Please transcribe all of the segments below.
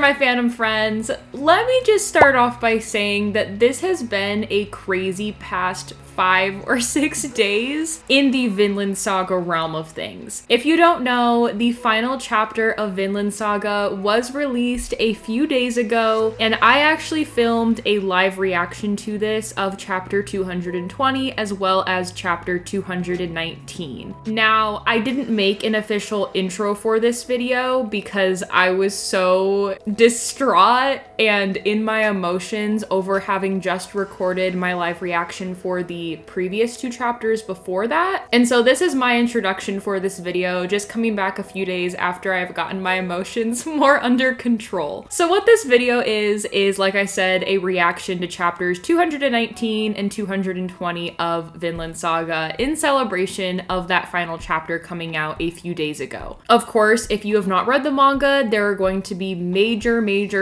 my fandom friends. Let me just start off by saying that this has been a crazy past 5 or 6 days in the Vinland Saga realm of things. If you don't know, the final chapter of Vinland Saga was released a few days ago, and I actually filmed a live reaction to this of chapter 220 as well as chapter 219. Now, I didn't make an official intro for this video because I was so distraught and in my emotions over having just recorded my live reaction for the previous 2 chapters before that. And so this is my introduction for this video, just coming back a few days after I've gotten my emotions more under control. So what this video is like I said, a reaction to chapters 219 and 220 of Vinland Saga in celebration of that final chapter coming out a few days ago. Of course, if you have not read the manga, there are going to be major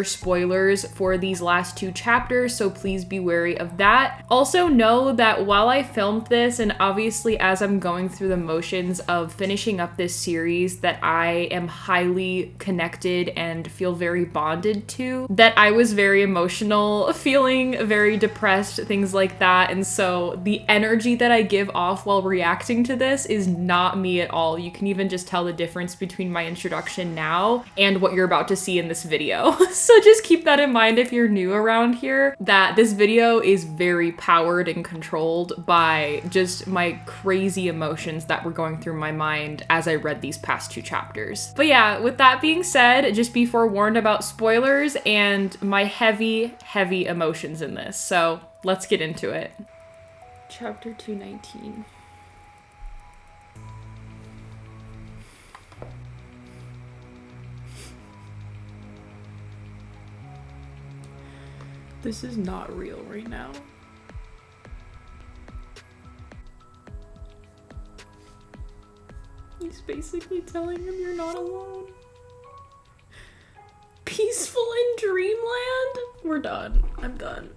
spoilers for these last 2 chapters, so please be wary of that. Also know that while I filmed this, and obviously as I'm going through the motions of finishing up this series that I am highly connected and feel very bonded to, that I was very emotional, feeling very depressed, things like that. And so the energy that I give off while reacting to this is not me at all. You can even just tell the difference between my introduction now and what you're about to see in this video. So just keep that in mind if you're new around here, that this video is very powered and controlled by just my crazy emotions that were going through my mind as I read these past 2 chapters. But yeah, with that being said, just be forewarned about spoilers and my heavy emotions in this. So let's get into it. Chapter 219. This is not real right now. He's basically telling him you're not alone. Peaceful in dreamland? We're done. I'm done.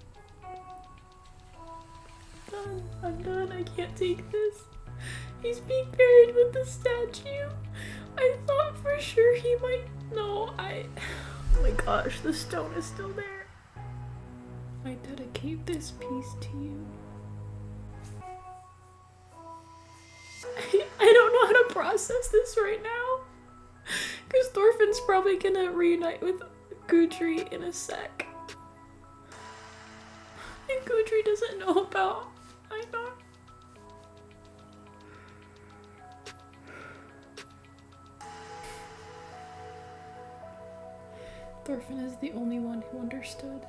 I'm done. I can't take this. He's being buried with the statue. I thought for sure he might. No, Oh my gosh, the stone is still there. I dedicate this piece to you. I don't know how to process this right now. Because Thorfinn's probably gonna reunite with Gudri in a sec. And Gudri doesn't know about Einar. Thorfinn is the only one who understood.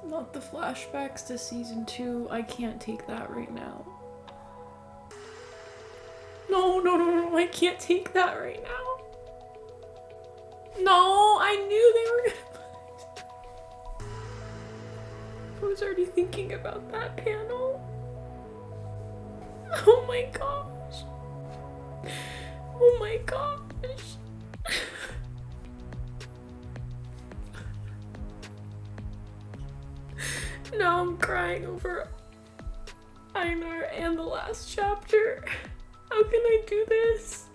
Not the flashbacks to season 2. I can't take that right now. No, I can't take that right now. No, I knew they were gonna. I was already thinking about that panel. Oh my gosh. Oh my gosh. Now I'm crying over Einar and the last chapter. How can I do this?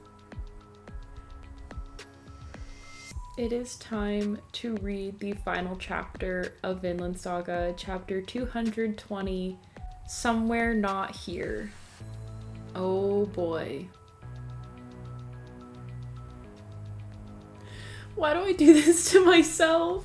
It is time to read the final chapter of Vinland Saga, chapter 220, Somewhere Not Here. Oh boy. Why do I do this to myself?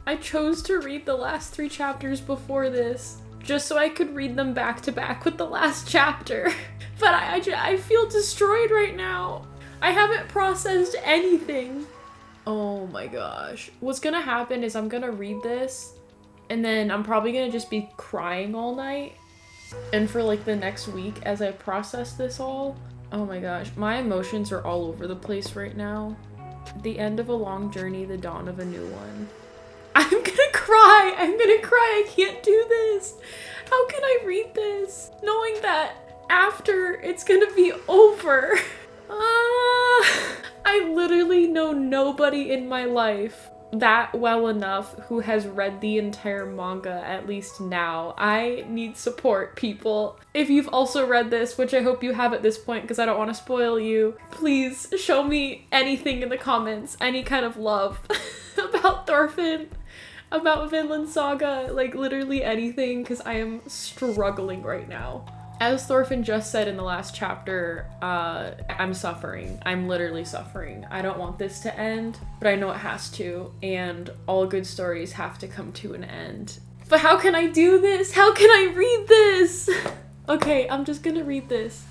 I chose to read the last 3 chapters before this, just so I could read them back to back with the last chapter. But I feel destroyed right now. I haven't processed anything. Oh my gosh. What's gonna happen is I'm gonna read this and then I'm probably gonna just be crying all night. And for like the next week as I process this all, oh my gosh, my emotions are all over the place right now. The end of a long journey, the dawn of a new one. I'm gonna cry! I'm gonna cry! I can't do this! How can I read this? Knowing that after it's gonna be over. I literally know nobody in my life that well enough who has read the entire manga, at least now. I need support, people. If you've also read this, which I hope you have at this point because I don't want to spoil you, please show me anything in the comments, any kind of love about Thorfinn, about Vinland Saga, like literally anything, because I am struggling right now. As Thorfinn just said in the last chapter, I'm suffering. I'm literally suffering. I don't want this to end, but I know it has to, and all good stories have to come to an end. But how can I do this? How can I read this? Okay, I'm just gonna read this.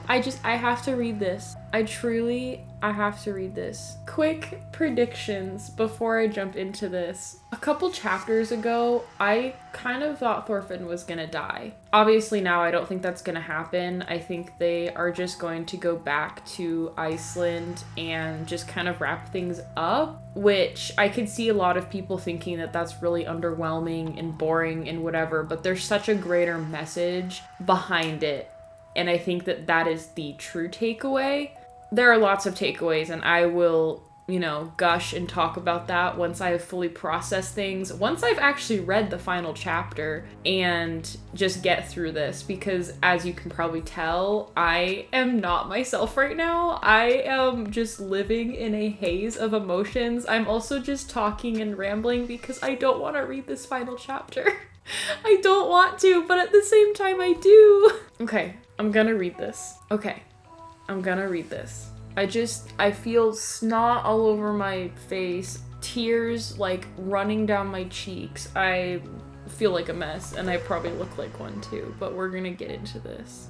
I have to read this. I have to read this. Quick predictions before I jump into this. A couple chapters ago, I kind of thought Thorfinn was gonna die. Obviously now I don't think that's gonna happen. I think they are just going to go back to Iceland and just kind of wrap things up, which I could see a lot of people thinking that that's really underwhelming and boring and whatever, but there's such a greater message behind it. And I think that that is the true takeaway. There are lots of takeaways, and I will, you know, gush and talk about that once I have fully processed things, once I've actually read the final chapter and just get through this, because as you can probably tell, I am not myself right now. I am just living in a haze of emotions. I'm also just talking and rambling because I don't want to read this final chapter. I don't want to, but at the same time I do. Okay, I'm gonna read this. Okay, I'm gonna read this. I feel snot all over my face, tears like running down my cheeks. I feel like a mess, and I probably look like one too, but we're gonna get into this.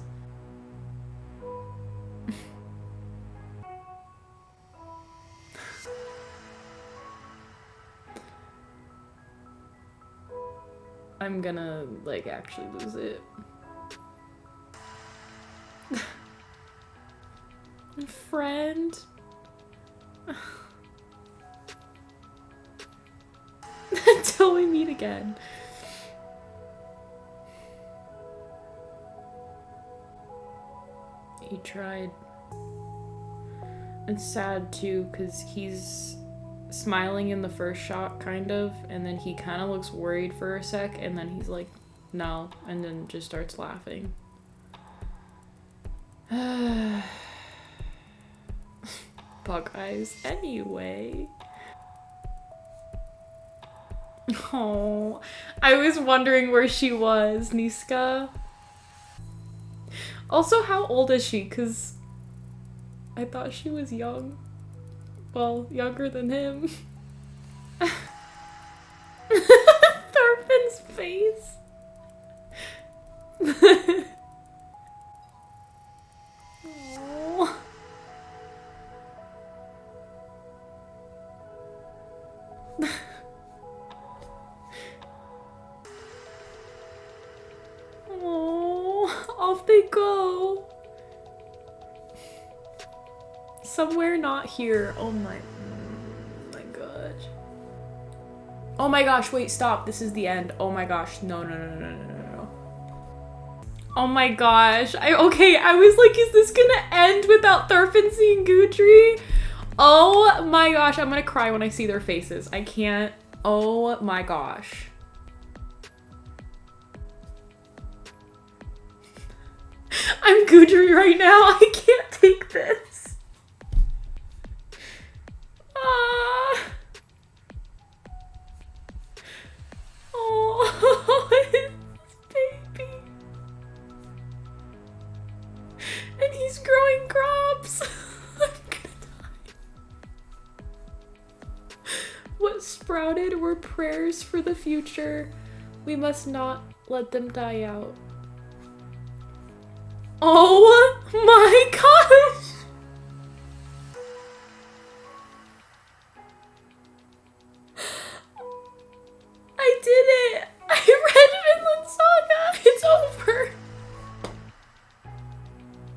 I'm gonna, like, actually lose it. Friend. Until we meet again. He tried. It's sad too, because he's smiling in the first shot, kind of, and then he kind of looks worried for a sec, and then he's like, no, and then just starts laughing. Bug eyes. Anyway. Oh, I was wondering where she was, Niska. Also, how old is she? Because I thought she was young. Well, younger than him. Thorfinn's face. Oh. Oh, off they go. Somewhere not here. Oh my gosh. Oh my gosh, wait, stop. This is the end. Oh my gosh. No. Oh my gosh. Okay, I was like, is this gonna end without Thorfinn seeing Gudrun? Oh my gosh, I'm gonna cry when I see their faces. I can't. Oh my gosh. I'm Gudrun right now. I can't take this. Ah. Oh, baby. And he's growing crops. I'm gonna die. What sprouted were prayers for the future. We must not Let them die out. Oh my gosh! I did it! I read Vinland Saga! It's over!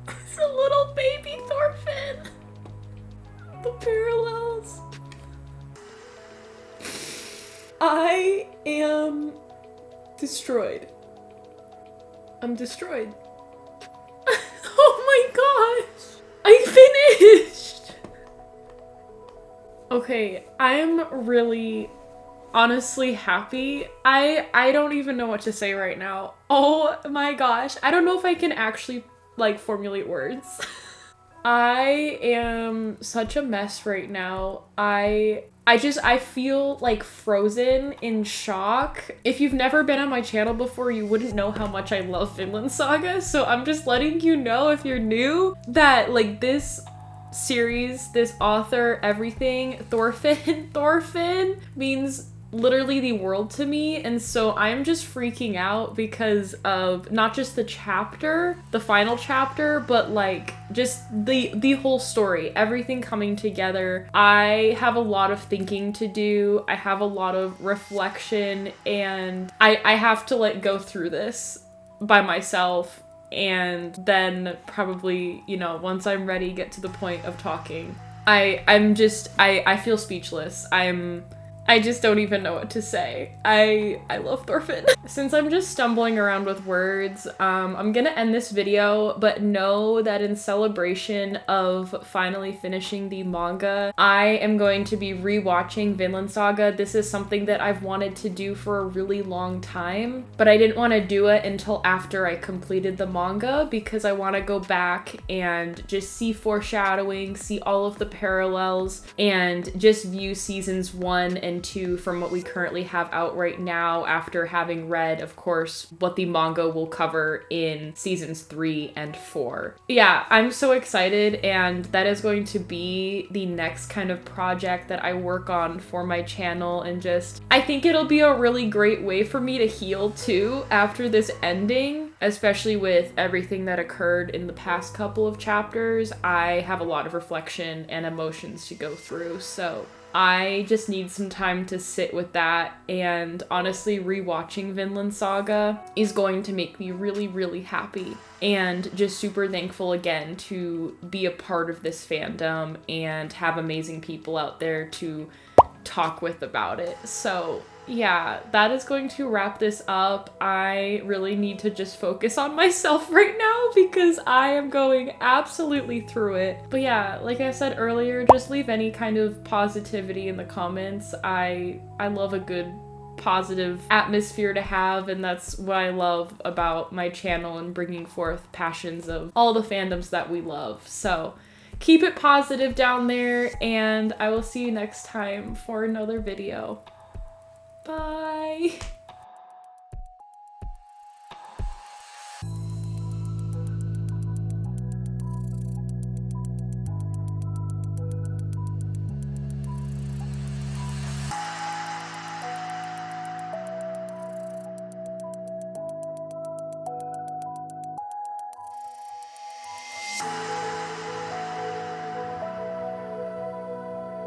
It's a little baby Thorfinn! The parallels. I am destroyed. I'm destroyed. Oh my gosh! I finished! Okay, I'm really honestly happy. I don't even know what to say right now. Oh my gosh. I don't know if I can actually like formulate words. I am such a mess right now. I feel like frozen in shock. If you've never been on my channel before, you wouldn't know how much I love Vinland Saga. So I'm just letting you know, if you're new, that like this series, this author, everything, Thorfinn means literally the world to me, and so I'm just freaking out because of not just the chapter, the final chapter, but like just the whole story, everything coming together. I have a lot of thinking to do. I have a lot of reflection, and I have to like go through this by myself, and then probably, you know, once I'm ready, get to the point of talking. I feel speechless. I just don't even know what to say. I love Thorfinn. Since I'm just stumbling around with words, I'm gonna end this video, but know that in celebration of finally finishing the manga, I am going to be rewatching Vinland Saga. This is something that I've wanted to do for a really long time, but I didn't want to do it until after I completed the manga because I want to go back and just see foreshadowing, see all of the parallels, and just view seasons 1 and 2 from what we currently have out right now, after having read, of course, what the manga will cover in seasons 3 and 4. Yeah, I'm so excited, and that is going to be the next kind of project that I work on for my channel, and just, I think it'll be a really great way for me to heal too after this ending, especially with everything that occurred in the past couple of chapters. I have a lot of reflection and emotions to go through, so I just need some time to sit with that, and honestly, rewatching Vinland Saga is going to make me really, really happy, and just super thankful again to be a part of this fandom and have amazing people out there to talk with about it. So yeah, that is going to wrap this up. I really need to just focus on myself right now because I am going absolutely through it. But yeah, like I said earlier, just leave any kind of positivity in the comments. I love a good positive atmosphere to have, and that's what I love about my channel and bringing forth passions of all the fandoms that we love. So keep it positive down there, and I will see you next time for another video. Bye!